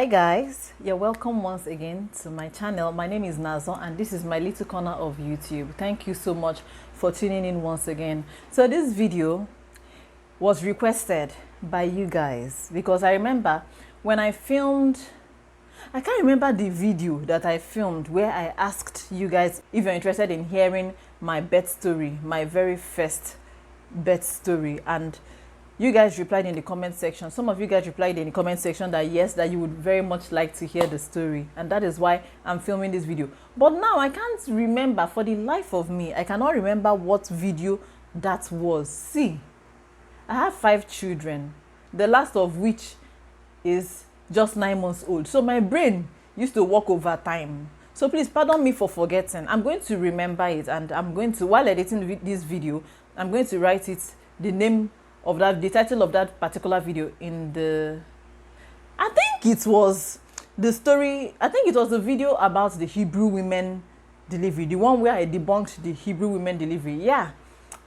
Hi guys, you're welcome once again to my channel. My name is Nazo and this is my little corner of YouTube. Thank you so much for tuning in once again. So this video was requested by you guys because I remember when I filmed, I can't remember the video that I filmed where I asked you guys if you're interested in hearing my birth story, my very first birth story, and you guys replied in the comment section. Some of you guys replied in the comment section that yes, that you would very much like to hear the story, and that is why I'm filming this video. But now I can't remember, for the life of me, I cannot remember what video that was. See, I have 5 children, the last of which is just 9 months old, so my brain used to work overtime. So please pardon me for forgetting. I'm going to remember it, and I'm going to, while editing this video, I'm going to write it, the name of that, the title of that particular video in the, I think it was the story, I think it was the video about the Hebrew women delivery, the one where I debunked the Hebrew women delivery. Yeah,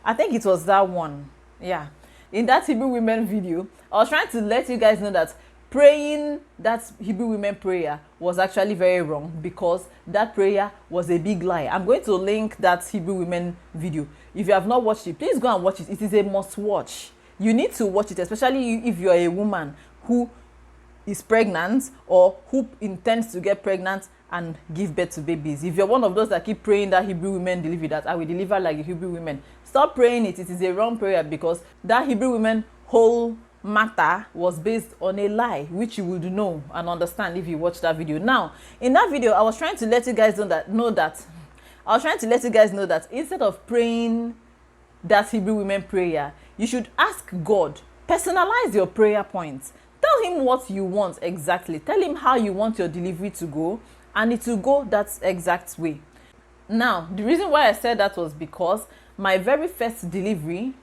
I think it was that one. Yeah, in that Hebrew women video, I was trying to let you guys know that praying that Hebrew women prayer was actually very wrong, because that prayer was a big lie. I'm going to link that Hebrew women video. If you have not watched it, please go and watch it. It is a must watch. You need to watch it, especially if you are a woman who is pregnant or who intends to get pregnant and give birth to babies. If you're one of those that keep praying that Hebrew women delivery, that I will deliver like the Hebrew women, stop praying it. It is a wrong prayer, because that Hebrew women whole matter was based on a lie, which you would know and understand if you watch that video. Now, in that video, I was trying to let you guys know that instead of praying that Hebrew women prayer, you should ask God, personalize your prayer points. Tell him what you want exactly. Tell him how you want your delivery to go, and it will go that exact way. Now, the reason why I said that was because my very first delivery,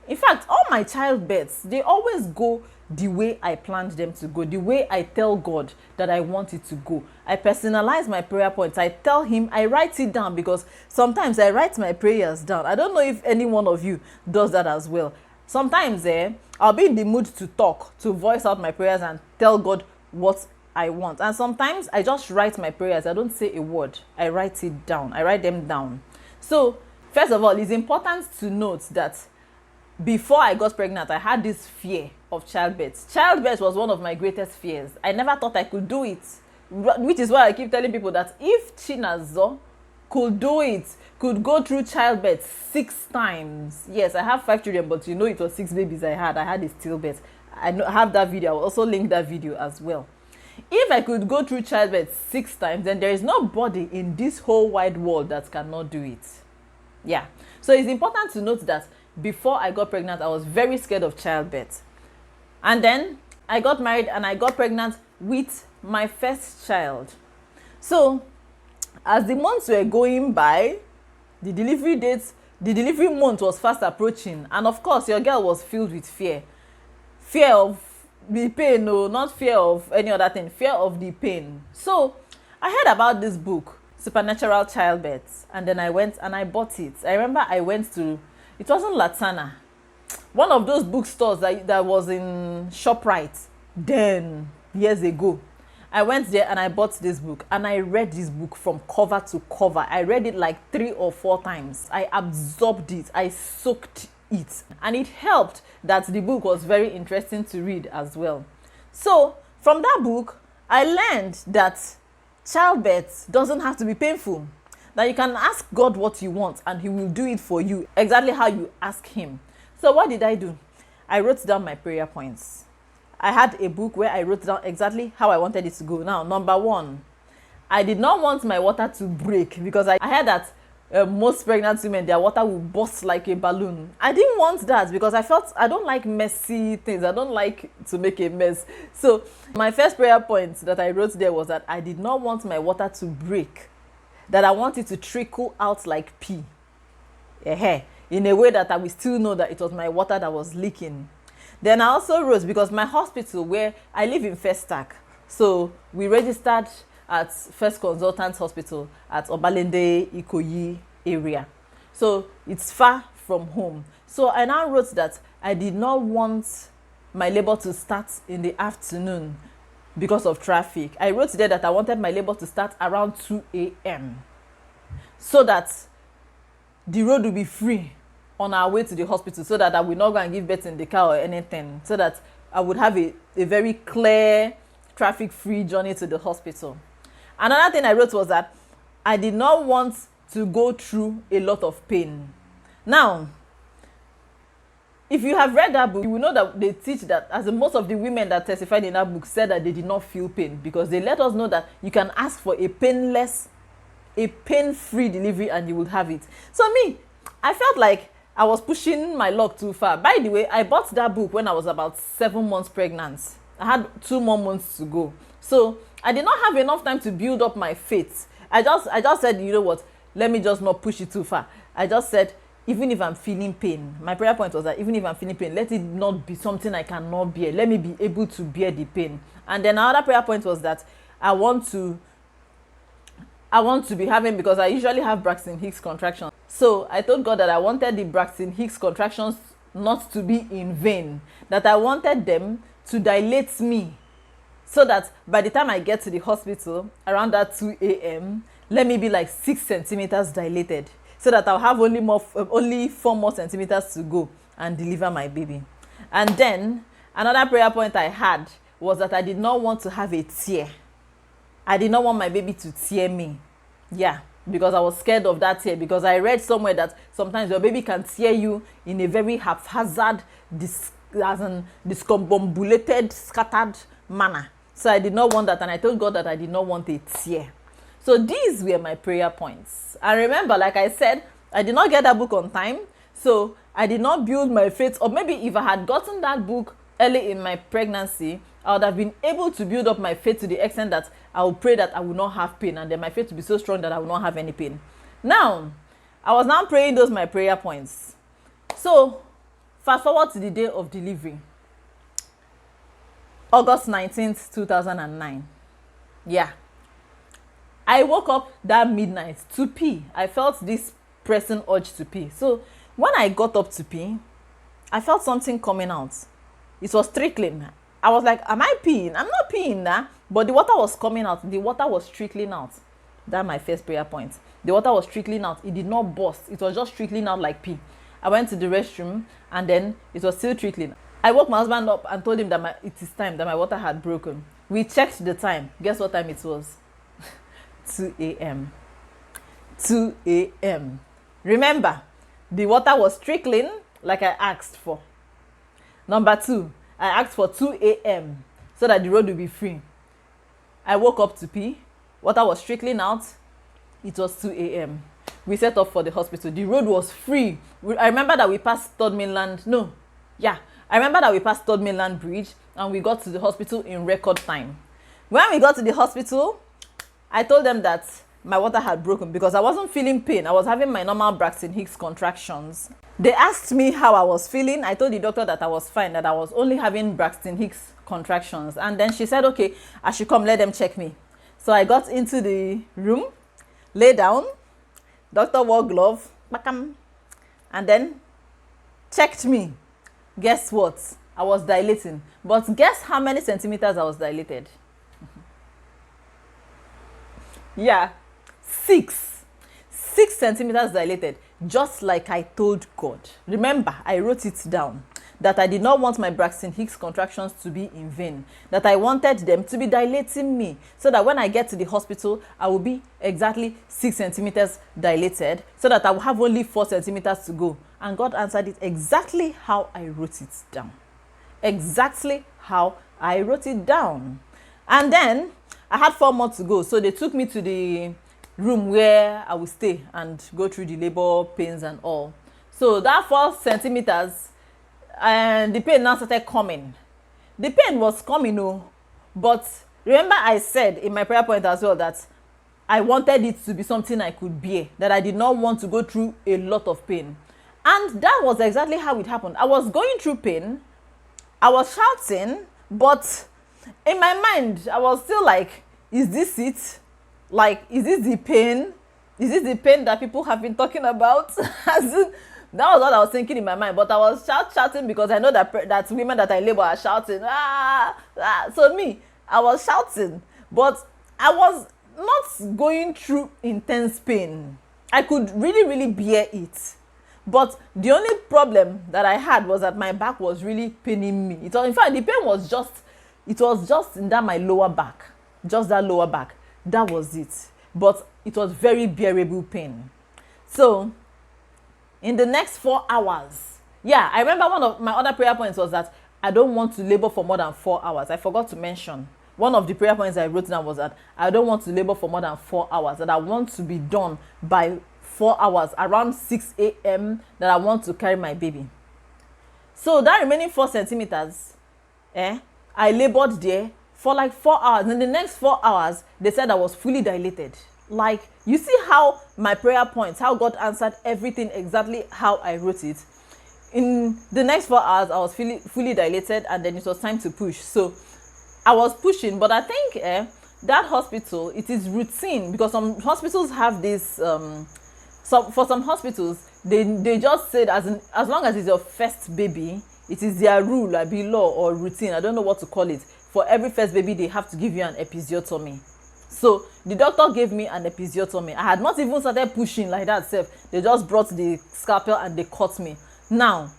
in fact, all my childbirths, they always go the way I planned them to go, the way I tell God that I want it to go. I personalize my prayer points. I tell him, I write it down, because sometimes I write my prayers down. I don't know if any one of you does that as well. Sometimes I'll be in the mood to talk, to voice out my prayers and tell God what I want. And sometimes I just write my prayers. I don't say a word. I write it down. I write them down. So, first of all, it's important to note that before I got pregnant, I had this fear of childbirth. Childbirth was one of my greatest fears. I never thought I could do it, which is why I keep telling people that if Chinazo could do it, could go through childbirth 6 times. Yes, I have 5 children, but you know it was 6 babies I had. I had a stillbirth. I have that video. I will also link that video as well. If I could go through childbirth 6 times, then there is nobody in this whole wide world that cannot do it. Yeah. So it's important to note that before I got pregnant, I was very scared of childbirth. And then I got married and I got pregnant with my first child. So as the months were going by, the delivery month was fast approaching. And of course, your girl was filled with fear. Fear of the pain, no, not fear of any other thing, fear of the pain. So I heard about this book, Supernatural Childbirth, and then I went and I bought it. I remember I went to, it wasn't Latana, one of those bookstores that was in ShopRite then, years ago. I went there and I bought this book, and I read this book from cover to cover. I read it like 3 or 4 times. I absorbed it. I soaked it. And it helped that the book was very interesting to read as well. So from that book, I learned that childbirth doesn't have to be painful. That you can ask God what you want and he will do it for you exactly how you ask him. So what did I do? I wrote down my prayer points. I had a book where I wrote down exactly how I wanted it to go. Now, number 1, I did not want my water to break, because I heard that most pregnant women, their water will burst like a balloon. I didn't want that, because I felt I don't like messy things. I don't like to make a mess. So my first prayer point that I wrote there was that I did not want my water to break, that I want it to trickle out like pee, in a way that I will still know that it was my water that was leaking. Then I also wrote, because my hospital, where I live in Festac, so we registered at First Consultants Hospital at Obalende, Ikoyi area. So it's far from home. So I now wrote that I did not want my labor to start in the afternoon, because of traffic. I wrote there that I wanted my labor to start around 2 a.m. so that the road will be free on our way to the hospital, so that I will not go and give birth in the car or anything, so that I would have a very clear, traffic-free journey to the hospital. Another thing I wrote was that I did not want to go through a lot of pain. Now, if you have read that book, you will know that they teach that, as most of the women that testified in that book said that they did not feel pain, because they let us know that you can ask for a pain-free delivery and you will have it. So me, I felt like I was pushing my luck too far. By the way, I bought that book when I was about 7 months pregnant. I had 2 more months to go. So I did not have enough time to build up my faith. I just said, you know what, let me just not push it too far. I just said, even if I'm feeling pain, my prayer point was that even if I'm feeling pain, let it not be something I cannot bear. Let me be able to bear the pain. And then another prayer point was that I want to be having, because I usually have Braxton Hicks contractions. So I told God that I wanted the Braxton Hicks contractions not to be in vain, that I wanted them to dilate me, so that by the time I get to the hospital around that 2 a.m., let me be like 6 centimeters dilated, so that I'll have only 4 more centimeters to go and deliver my baby. And then another prayer point I had was that I did not want to have a tear. I did not want my baby to tear me. Yeah, because I was scared of that tear, because I read somewhere that sometimes your baby can tear you in a very haphazard, discombobulated, scattered manner. So I did not want that, and I told God that I did not want a tear. So these were my prayer points. And remember, like I said, I did not get that book on time, so I did not build my faith. Or maybe if I had gotten that book early in my pregnancy, I would have been able to build up my faith to the extent that I would pray that I will not have pain, and then my faith will be so strong that I will not have any pain. Now, I was now praying those my prayer points. So, fast forward to the day of delivery. August 19th, 2009. Yeah. I woke up that midnight to pee. I felt this pressing urge to pee. So, when I got up to pee, I felt something coming out. It was trickling. I was like, am I peeing? I'm not peeing now. But the water was coming out. The water was trickling out. That's my first prayer point. The water was trickling out. It did not burst. It was just trickling out like pee. I went to the restroom, and then it was still trickling. I woke my husband up and told him that it is time, that my water had broken. We checked the time. Guess what time it was? 2 a.m. 2 a.m. Remember, the water was trickling like I asked for. Number 2, I asked for 2 a.m. so that the road will be free. I woke up to pee. Water was trickling out. It was 2 a.m. We set off for the hospital. The road was free. I remember that we passed Third Mainland. I remember that we passed Third Mainland Bridge, and we got to the hospital in record time. When we got to the hospital, I told them that my water had broken because I wasn't feeling pain. I was having my normal Braxton Hicks contractions. They asked me how I was feeling. I told the doctor that I was fine, that I was only having Braxton Hicks contractions. And then she said, okay, I should come, let them check me. So I got into the room, lay down, doctor wore glove, and then checked me. Guess what? I was dilating. But guess how many centimeters I was dilated? Yeah, 6 centimeters dilated, just like I told God. Remember, I wrote it down, that I did not want my Braxton Hicks contractions to be in vain, that I wanted them to be dilating me, so that when I get to the hospital, I will be exactly 6 centimeters dilated, so that I will have only 4 centimeters to go. And God answered it exactly how I wrote it down. Exactly how I wrote it down. And then I had 4 more to go, so they took me to the room where I would stay and go through the labor pains and all. So that 4 centimeters, and the pain now started coming. The pain was coming, but remember I said in my prayer point as well that I wanted it to be something I could bear, that I did not want to go through a lot of pain. And that was exactly how it happened. I was going through pain, I was shouting, but in my mind, I was still like, is this it? Like, is this the pain? Is this the pain that people have been talking about? That was what I was thinking in my mind. But I was shouting because I know that women that I labor are shouting. So me, I was shouting, but I was not going through intense pain. I could really, really bear it. But the only problem that I had was that my back was really paining me. In fact, the pain was just in that my lower back. Just that lower back. That was it. But it was very bearable pain. So, in the next 4 hours, I remember one of my other prayer points was that I don't want to labor for more than 4 hours. I forgot to mention. One of the prayer points I wrote down was that I don't want to labor for more than 4 hours, that I want to be done by 4 hours, around 6 a.m., that I want to carry my baby. So that remaining 4 centimeters, I labored there for like 4 hours. In the next 4 hours, they said I was fully dilated. Like, you see how my prayer points, how God answered everything exactly how I wrote it. In the next 4 hours, I was fully dilated, and then it was time to push. So I was pushing, but I think that hospital, it is routine, because some hospitals have this, for some hospitals, they just said as long as it's your first baby, it is their rule, law or routine, I don't know what to call it. For every first baby, they have to give you an episiotomy. So the doctor gave me an episiotomy. I had not even started pushing like that self. They just brought the scalpel and they cut me. Now,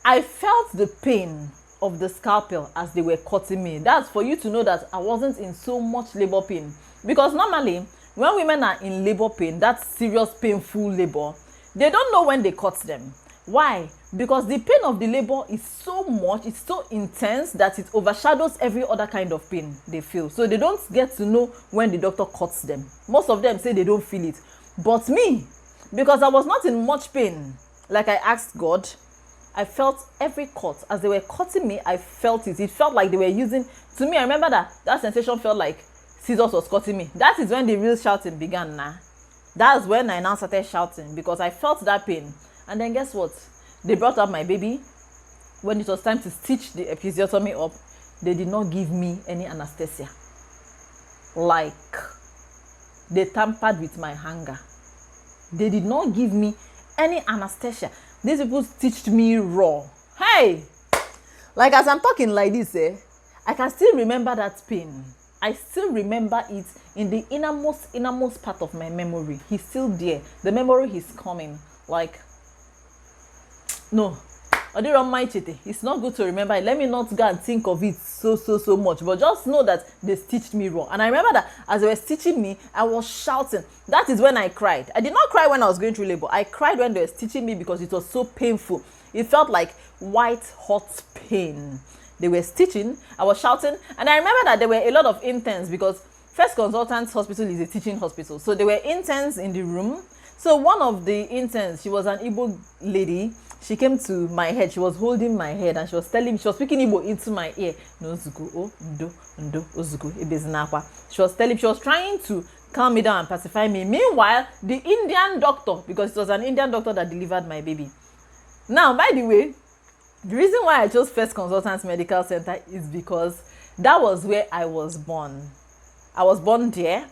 I felt the pain of the scalpel as they were cutting me. That's for you to know that I wasn't in so much labor pain. Because normally, when women are in labor pain, that serious painful labor, they don't know when they cut them. Why? Because the pain of the labor is so much, it's so intense that it overshadows every other kind of pain they feel. So they don't get to know when the doctor cuts them. Most of them say they don't feel it. But me, because I was not in much pain, like I asked God, I felt every cut. As they were cutting me, I felt it. It felt like they were using, to me, I remember that sensation felt like scissors was cutting me. That is when the real shouting began now. That's when I now started shouting, because I felt that pain. And then guess what? They brought up my baby. When it was time to stitch the episiotomy up, they did not give me any anesthesia. Like, they tampered with my hunger. They did not give me any anesthesia. These people stitched me raw. Hey! Like, as I'm talking like this, I can still remember that pain. I still remember it in the innermost part of my memory. He's still there. The memory is coming. Like, no, it's not good to remember it. Let me not go and think of it so much, but just know that they stitched me raw. And I remember that as they were stitching me, I was shouting. That is when I cried. I did not cry when I was going through labor. I cried when they were stitching me because it was so painful. It felt like white hot pain. They were stitching, I was shouting, and I remember that there were a lot of interns, because First Consultants Hospital is a teaching hospital. So there were interns in the room. So one of the interns, she was an Igbo lady. She came to my head, she was holding my head, and she was speaking Igbo into my ear. She was trying to calm me down and pacify me. Meanwhile, the Indian doctor, because it was an Indian doctor that delivered my baby. Now, by the way, the reason why I chose First Consultants Medical Center is because that was where I was born. I was born there,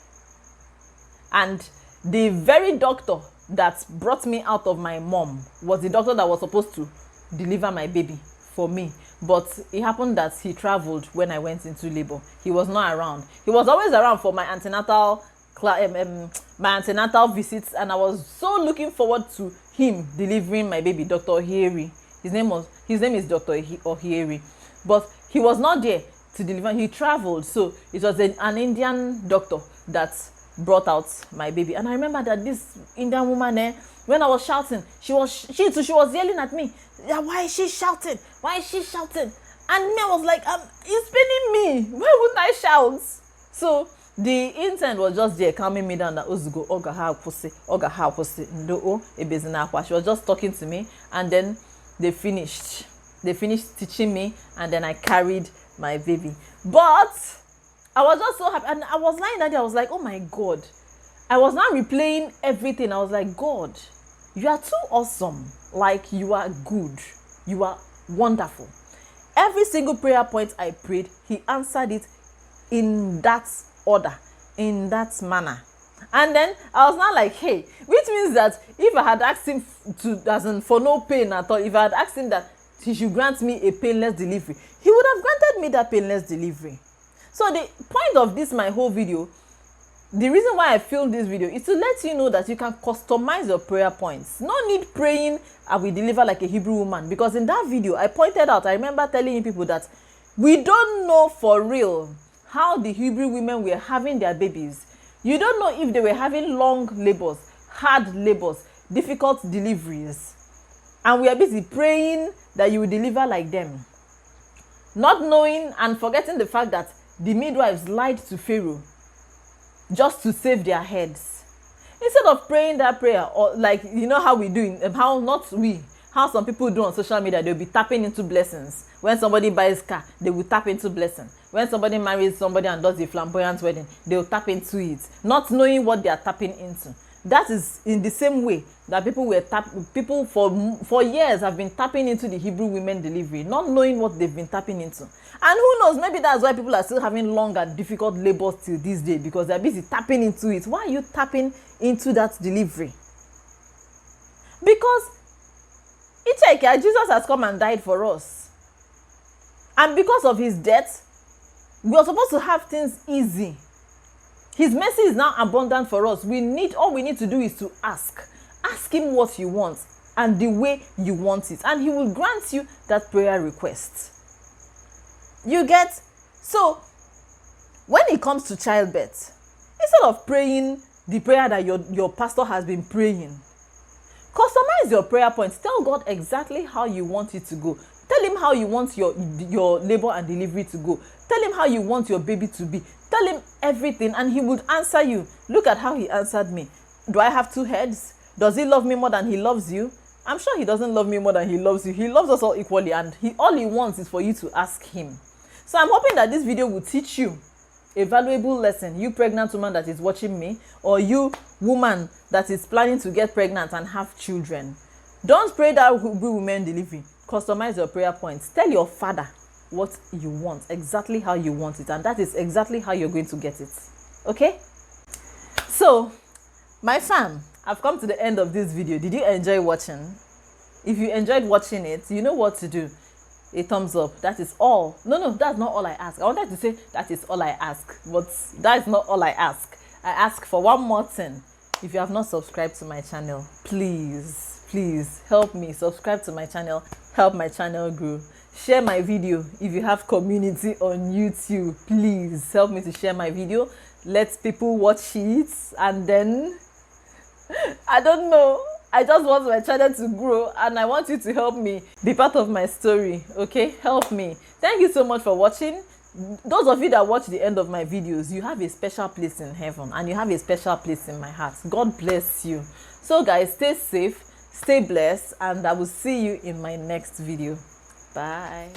and the very doctor that brought me out of my mom was the doctor that was supposed to deliver my baby for me. But it happened that he traveled when I went into labor. He was not around. He was always around for my antenatal visits, and I was so looking forward to him delivering my baby, Dr. Ohieri. His name is Dr. Ohieri, but he was not there to deliver. He traveled, so it was an Indian doctor that brought out my baby. And I remember that this Indian woman, when I was shouting, she was yelling at me. Yeah, why is she shouting? Why is she shouting? And me, I was like, it's paining me. Why wouldn't I shout? So the intern was just there calming me down. That Ozugo, oga pussy, ndo ebezinakwa. She was just talking to me, and then they finished teaching me, and then I carried my baby. But I was just so happy, and I was lying there. I was like, oh my God. I was now replaying everything. I was like, God, you are too awesome. Like, you are good. You are wonderful. Every single prayer point I prayed, he answered it in that order, in that manner. And then I was now like, hey, which means that if I had asked him for no pain at all, if I had asked him that he should grant me a painless delivery, he would have granted me that painless delivery. So the point of this my whole video, the reason why I filmed this video is to let you know that you can customize your prayer points. No need praying I will deliver like a Hebrew woman, because in that video I pointed out, I remember telling you people that we don't know for real how the Hebrew women were having their babies. You don't know if they were having long labors, hard labors, difficult deliveries, and we are busy praying that you will deliver like them, not knowing and forgetting the fact that the midwives lied to Pharaoh just to save their heads. Instead of praying that prayer, or like, you know how we do, how not we, how some people do on social media, they'll be tapping into blessings. When somebody buys car, they will tap into blessing. When somebody marries somebody and does a flamboyant wedding, they will tap into it, not knowing what they are tapping into. That is in the same way that people for years have been tapping into the Hebrew women delivery, not knowing what they've been tapping into. And who knows, maybe that's why people are still having long and difficult labors till this day, because they're busy tapping into it. Why are you tapping into that delivery? Because Jesus has come and died for us. And because of his death, we are supposed to have things easy. His mercy is now abundant for us. All we need to do is to ask. Ask him what you want and the way you want it, and he will grant you that prayer request. You get? So when it comes to childbirth, instead of praying the prayer that your pastor has been praying, customize your prayer points. Tell God exactly how you want it to go. Tell him how you want your labor and delivery to go. Tell him how you want your baby to be. Tell him everything and he would answer you. Look at how he answered me. Do I have two heads? Does he love me more than he loves you? I'm sure he doesn't love me more than he loves you. He loves us all equally, and all he wants is for you to ask him. So I'm hoping that this video will teach you a valuable lesson, you pregnant woman that is watching me, or you woman that is planning to get pregnant and have children. Don't pray that women delivery. Customize your prayer points. Tell your father what you want, exactly how you want it, and that is exactly how you're going to get it. Okay? So, my fam, I've come to the end of this video. Did you enjoy watching? If you enjoyed watching it, you know what to do. A thumbs up. That is all. No, that's not all I ask. I wanted to say that is all I ask, but that is not all I ask. I ask for one more thing. If you have not subscribed to my channel, please help me subscribe to my channel. Help my channel grow. Share my video. If you have community on YouTube, please help me to share my video. Let people watch it, and then I don't know, I just want my channel to grow, and I want you to help me be part of my story. Okay, help me. Thank you so much for watching. Those of you that watch the end of my videos, you have a special place in heaven, and you have a special place in my heart. God bless you. So guys, stay safe, stay blessed, and I will see you in my next video. Bye.